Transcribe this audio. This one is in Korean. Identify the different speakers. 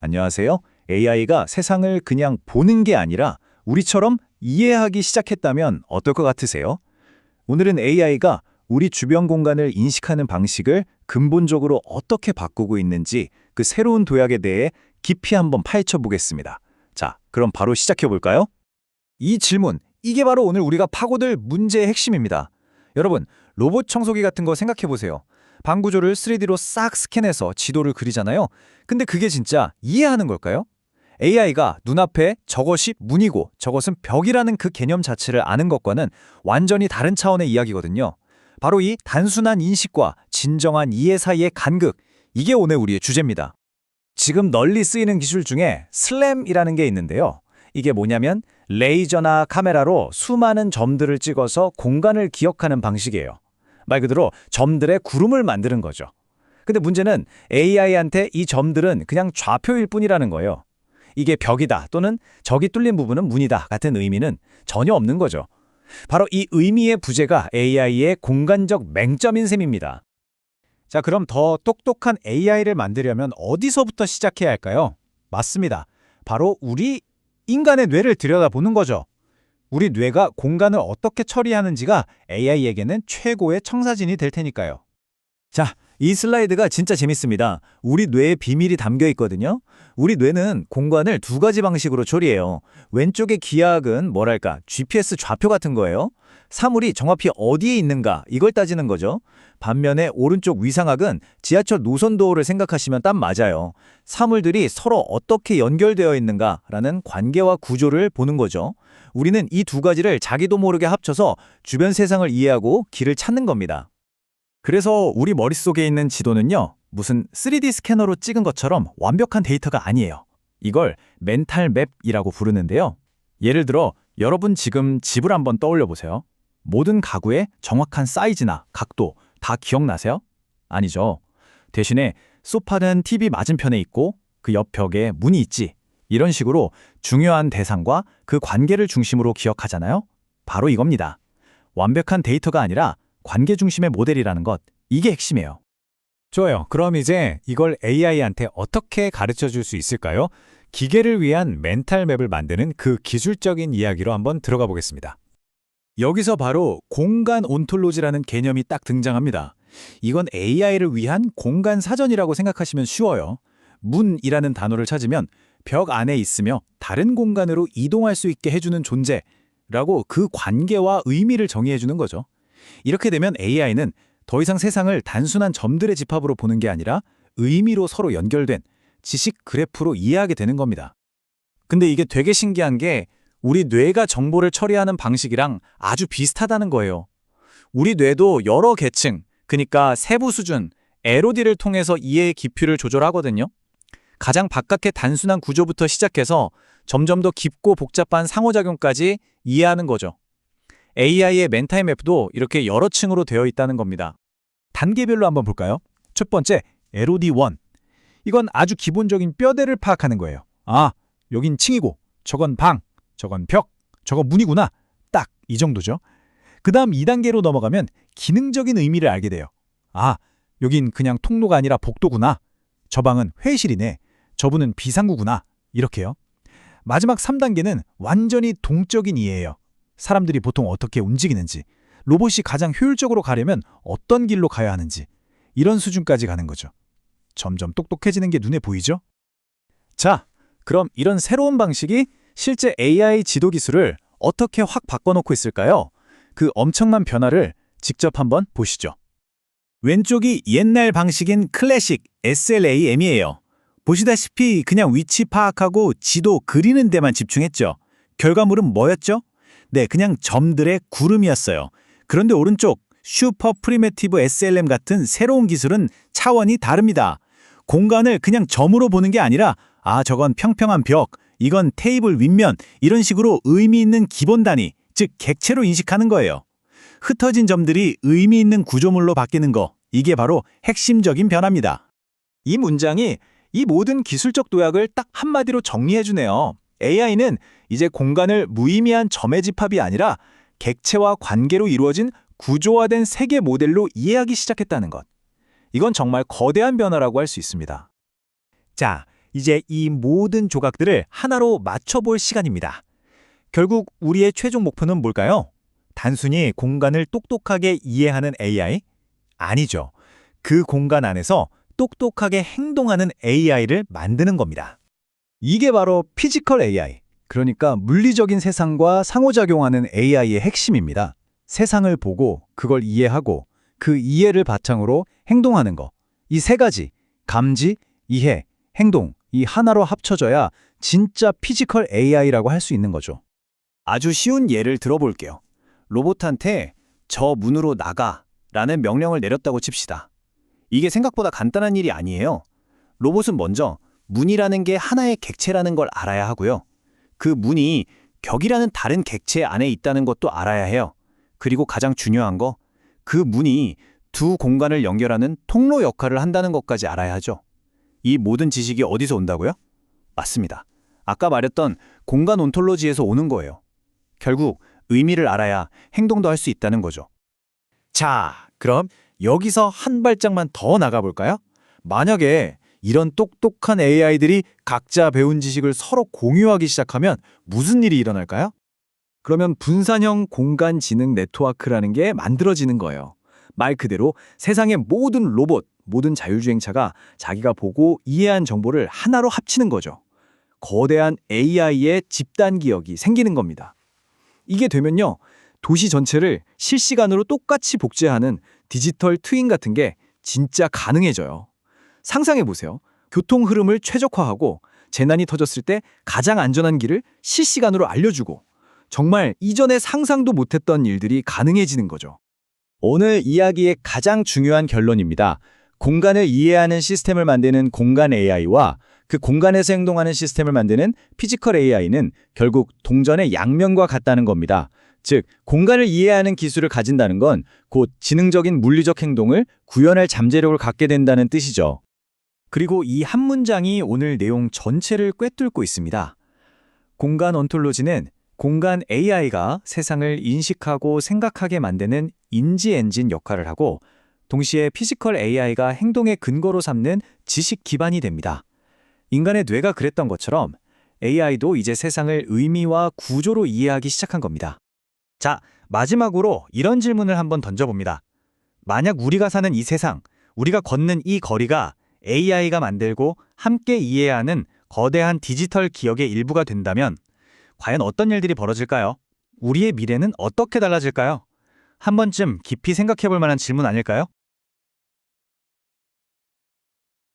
Speaker 1: 안녕하세요. AI가 세상을 그냥 보는 게 아니라 우리처럼 이해하기 시작했다면 어떨 것 같으세요? 오늘은 AI가 우리 주변 공간을 인식하는 방식을 근본적으로 어떻게 바꾸고 있는지 그 새로운 도약에 대해 깊이 한번 파헤쳐 보겠습니다. 자, 그럼 바로 시작해 볼까요?
Speaker 2: 이 질문, 이게 바로 오늘 우리가 파고들 문제의 핵심입니다. 여러분, 로봇 청소기 같은 거 생각해 보세요. 방 구조를 3D로 싹 스캔해서 지도를 그리잖아요. 근데 그게 진짜 이해하는 걸까요? AI가 눈앞에 저것이 문이고 저것은 벽이라는 그 개념 자체를 아는 것과는 완전히 다른 차원의 이야기거든요. 바로 이 단순한 인식과 진정한 이해 사이의 간극, 이게 오늘 우리의 주제입니다.
Speaker 1: 지금 널리 쓰이는 기술 중에 슬램이라는 게 있는데요. 이게 뭐냐면 레이저나 카메라로 수많은 점들을 찍어서 공간을 기억하는 방식이에요. 말 그대로 점들의 구름을 만드는 거죠. 근데 문제는 AI한테 이 점들은 그냥 좌표일 뿐이라는 거예요. 이게 벽이다 또는 저기 뚫린 부분은 문이다 같은 의미는 전혀 없는 거죠. 바로 이 의미의 부재가 AI의 공간적 맹점인 셈입니다.
Speaker 2: 자, 그럼 더 똑똑한 AI를 만들려면 어디서부터 시작해야 할까요? 맞습니다. 바로 우리 인간의 뇌를 들여다보는 거죠. 우리 뇌가 공간을 어떻게 처리하는지가 AI에게는 최고의 청사진이 될 테니까요.
Speaker 1: 자, 이 슬라이드가 진짜 재밌습니다. 우리 뇌에 비밀이 담겨 있거든요. 우리 뇌는 공간을 두 가지 방식으로 처리해요. 왼쪽의 기하학은 뭐랄까 GPS 좌표 같은 거예요. 사물이 정확히 어디에 있는가 이걸 따지는 거죠. 반면에 오른쪽 위상학은 지하철 노선도를 생각하시면 딱 맞아요. 사물들이 서로 어떻게 연결되어 있는가라는 관계와 구조를 보는 거죠. 우리는 이 두 가지를 자기도 모르게 합쳐서 주변 세상을 이해하고 길을 찾는 겁니다.
Speaker 2: 그래서 우리 머릿속에 있는 지도는요, 무슨 3D 스캐너로 찍은 것처럼 완벽한 데이터가 아니에요. 이걸 멘탈 맵이라고 부르는데요. 예를 들어 여러분 지금 집을 한번 떠올려 보세요. 모든 가구의 정확한 사이즈나 각도 다 기억나세요? 아니죠. 대신에 소파는 TV 맞은편에 있고 그 옆 벽에 문이 있지. 이런 식으로 중요한 대상과 그 관계를 중심으로 기억하잖아요. 바로 이겁니다. 완벽한 데이터가 아니라 관계 중심의 모델이라는 것, 이게 핵심이에요.
Speaker 3: 좋아요. 그럼 이제 이걸 AI한테 어떻게 가르쳐 줄 수 있을까요? 기계를 위한 멘탈 맵을 만드는 그 기술적인 이야기로 한번 들어가 보겠습니다.
Speaker 2: 여기서 바로 공간 온톨로지라는 개념이 딱 등장합니다. 이건 AI를 위한 공간 사전이라고 생각하시면 쉬워요. 문이라는 단어를 찾으면 벽 안에 있으며 다른 공간으로 이동할 수 있게 해주는 존재라고 그 관계와 의미를 정의해주는 거죠. 이렇게 되면 AI는 더 이상 세상을 단순한 점들의 집합으로 보는 게 아니라 의미로 서로 연결된 지식 그래프로 이해하게 되는 겁니다. 근데 이게 되게 신기한 게 우리 뇌가 정보를 처리하는 방식이랑 아주 비슷하다는 거예요. 우리 뇌도 여러 계층, 그러니까 세부 수준, LOD를 통해서 이해의 깊이를 조절하거든요. 가장 바깥의 단순한 구조부터 시작해서 점점 더 깊고 복잡한 상호작용까지 이해하는 거죠. AI의 멘탈 맵도 이렇게 여러 층으로 되어 있다는 겁니다. 단계별로 한번 볼까요? 첫 번째, LOD1. 이건 아주 기본적인 뼈대를 파악하는 거예요. 아, 여긴 층이고, 저건 방, 저건 벽, 저건 문이구나. 딱 이 정도죠. 그 다음 2단계로 넘어가면 기능적인 의미를 알게 돼요. 아, 여긴 그냥 통로가 아니라 복도구나. 저 방은 회의실이네. 저분은 비상구구나. 이렇게요. 마지막 3단계는 완전히 동적인 이해예요. 사람들이 보통 어떻게 움직이는지, 로봇이 가장 효율적으로 가려면 어떤 길로 가야 하는지, 이런 수준까지 가는 거죠. 점점 똑똑해지는 게 눈에 보이죠? 자, 그럼 이런 새로운 방식이 실제 AI 지도 기술을 어떻게 확 바꿔놓고 있을까요? 그 엄청난 변화를 직접 한번 보시죠. 왼쪽이 옛날 방식인 클래식 SLAM이에요. 보시다시피 그냥 위치 파악하고 지도 그리는 데만 집중했죠. 결과물은 뭐였죠? 네, 그냥 점들의 구름이었어요. 그런데 오른쪽 슈퍼 프리미티브 SLM 같은 새로운 기술은 차원이 다릅니다. 공간을 그냥 점으로 보는 게 아니라 아, 저건 평평한 벽, 이건 테이블 윗면 이런 식으로 의미 있는 기본 단위, 즉 객체로 인식하는 거예요. 흩어진 점들이 의미 있는 구조물로 바뀌는 거, 이게 바로 핵심적인 변화입니다. 이 문장이 이 모든 기술적 도약을 딱 한마디로 정리해주네요. AI는 이제 공간을 무의미한 점의 집합이 아니라 객체와 관계로 이루어진 구조화된 세계 모델로 이해하기 시작했다는 것. 이건 정말 거대한 변화라고 할 수 있습니다.
Speaker 3: 자,
Speaker 1: 이제 이 모든 조각들을 하나로 맞춰볼 시간입니다. 결국 우리의 최종 목표는 뭘까요? 단순히 공간을 똑똑하게 이해하는 AI? 아니죠. 그 공간 안에서 똑똑하게 행동하는 AI를 만드는 겁니다.
Speaker 2: 이게 바로 피지컬 AI, 그러니까 물리적인 세상과 상호작용하는 AI의 핵심입니다. 세상을 보고 그걸 이해하고 그 이해를 바탕으로 행동하는 거. 이 세 가지, 감지, 이해, 행동, 이 하나로 합쳐져야 진짜 피지컬 AI라고 할 수 있는 거죠.
Speaker 1: 아주 쉬운 예를 들어볼게요. 로봇한테 저 문으로 나가 라는 명령을 내렸다고 칩시다. 이게 생각보다 간단한 일이 아니에요. 로봇은 먼저 문이라는 게 하나의 객체라는 걸 알아야 하고요. 그 문이 격이라는 다른 객체 안에 있다는 것도 알아야 해요. 그리고 가장 중요한 거, 그 문이 두 공간을 연결하는 통로 역할을 한다는 것까지 알아야 하죠. 이 모든 지식이 어디서 온다고요? 맞습니다. 아까 말했던 공간 온톨로지에서 오는 거예요. 결국 의미를 알아야 행동도 할 수 있다는 거죠.
Speaker 2: 자, 그럼 여기서 한 발짝만 더 나가볼까요? 만약에 이런 똑똑한 AI들이 각자 배운 지식을 서로 공유하기 시작하면 무슨 일이 일어날까요? 그러면 분산형 공간 지능 네트워크라는 게 만들어지는 거예요. 말 그대로 세상의 모든 로봇, 모든 자율주행차가 자기가 보고 이해한 정보를 하나로 합치는 거죠. 거대한 AI의 집단 기억이 생기는 겁니다. 이게 되면요, 도시 전체를 실시간으로 똑같이 복제하는 디지털 트윈 같은 게 진짜 가능해져요. 상상해보세요. 교통 흐름을 최적화하고 재난이 터졌을 때 가장 안전한 길을 실시간으로 알려주고 정말 이전에 상상도 못했던 일들이 가능해지는 거죠.
Speaker 1: 오늘 이야기의 가장 중요한 결론입니다. 공간을 이해하는 시스템을 만드는 공간 AI와 그 공간에서 행동하는 시스템을 만드는 피지컬 AI는 결국 동전의 양면과 같다는 겁니다. 즉, 공간을 이해하는 기술을 가진다는 건 곧 지능적인 물리적 행동을 구현할 잠재력을 갖게 된다는 뜻이죠. 그리고 이 한 문장이 오늘 내용 전체를 꿰뚫고 있습니다. 공간 온톨로지는 공간 AI가 세상을 인식하고 생각하게 만드는 인지 엔진 역할을 하고 동시에 피지컬 AI가 행동의 근거로 삼는 지식 기반이 됩니다. 인간의 뇌가 그랬던 것처럼 AI도 이제 세상을 의미와 구조로 이해하기 시작한 겁니다. 자, 마지막으로 이런 질문을 한번 던져봅니다. 만약 우리가 사는 이 세상, 우리가 걷는 이 거리가 AI가 만들고 함께 이해하는 거대한 디지털 기억의 일부가 된다면 과연 어떤 일들이 벌어질까요? 우리의 미래는 어떻게 달라질까요? 한 번쯤 깊이 생각해 볼 만한 질문 아닐까요?